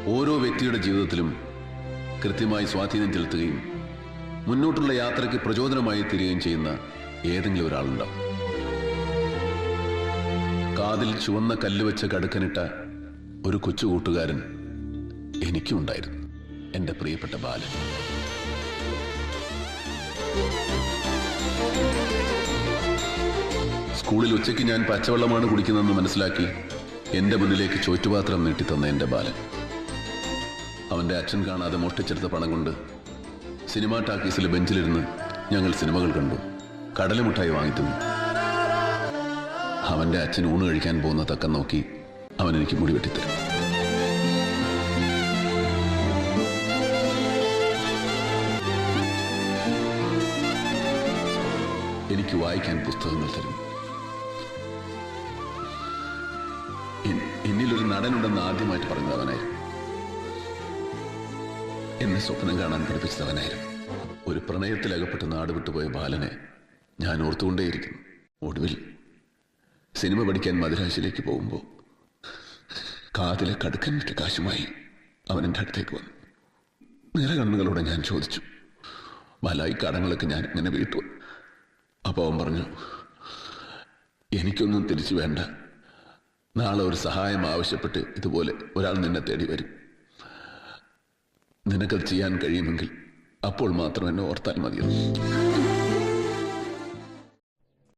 ഓരോ വ്യക്തിയുടെ ജീവിതത്തിലും കൃത്യമായി സ്വാധീനം ചെലുത്തുകയും മുന്നോട്ടുള്ള യാത്രയ്ക്ക് പ്രചോദനമായി തീരുകയും ചെയ്യുന്ന ഏതെങ്കിലും ഒരാളുണ്ടാവും. കാതിൽ ചുവന്ന കല്ല് വെച്ച് കടുക്കനിട്ട ഒരു കൊച്ചു കൂട്ടുകാരൻ എനിക്കും ഉണ്ടായിരുന്നു, എൻ്റെ പ്രിയപ്പെട്ട ബാലൻ. സ്കൂളിൽ ഉച്ചയ്ക്ക് ഞാൻ പച്ചവെള്ളമാണ് കുടിക്കുന്നതെന്ന് മനസ്സിലാക്കി എൻ്റെ മുന്നിലേക്ക് ചോറ്റുപാത്രം നീട്ടിത്തന്ന എൻ്റെ ബാലൻ. അവൻ്റെ അച്ഛൻ കാണാതെ മോഷ്ടിച്ചെടുത്ത പണം കൊണ്ട് സിനിമാ ടാക്കീസിലെ ബെഞ്ചിലിരുന്ന് ഞങ്ങൾ സിനിമകൾ കണ്ടു, കടലമുട്ടായി വാങ്ങിത്തന്നു. അവൻ്റെ അച്ഛൻ ഊണ് കഴിക്കാൻ പോകുന്ന തക്കം നോക്കി അവൻ എനിക്ക് മുടി വെട്ടിത്തരും. എനിക്ക് വായിക്കാൻ പുസ്തകങ്ങൾ തരും. എന്നിലൊരു നടനുണ്ടെന്ന് ആദ്യമായിട്ട് പറഞ്ഞത് അവനായിരുന്നു. എന്നെ സ്വപ്നം കാണാൻ പഠിപ്പിച്ചതവനായിരുന്നു. ഒരു പ്രണയത്തിലകപ്പെട്ട് നാട് വിട്ടുപോയ ബാലനെ ഞാൻ ഓർത്തുകൊണ്ടേയിരിക്കുന്നു. ഒടുവിൽ സിനിമ പഠിക്കാൻ മദ്രാസിലേക്ക് പോകുമ്പോൾ കാതിലെ കടുക്കൻ വിറ്റ കാശുമായി അവൻ എൻ്റെ അടുത്തേക്ക് വന്നു. നിറകണ്ണുകളോടെ ഞാൻ ചോദിച്ചു, ബാലായി കടങ്ങളൊക്കെ ഞാൻ ഇങ്ങനെ വീട്ടു. അപ്പോൾ അവൻ പറഞ്ഞു, എനിക്കൊന്നും തിരിച്ചു വേണ്ട, നാളെ ഒരു സഹായം ആവശ്യപ്പെട്ട് ഇതുപോലെ ഒരാൾ നിന്നെ തേടി വരും. നിനക്കത് ചെയ്യാൻ കഴിയുമെങ്കിൽ അപ്പോൾ മാത്രം എന്നെ ഓർത്താൽ മതിയെന്ന്.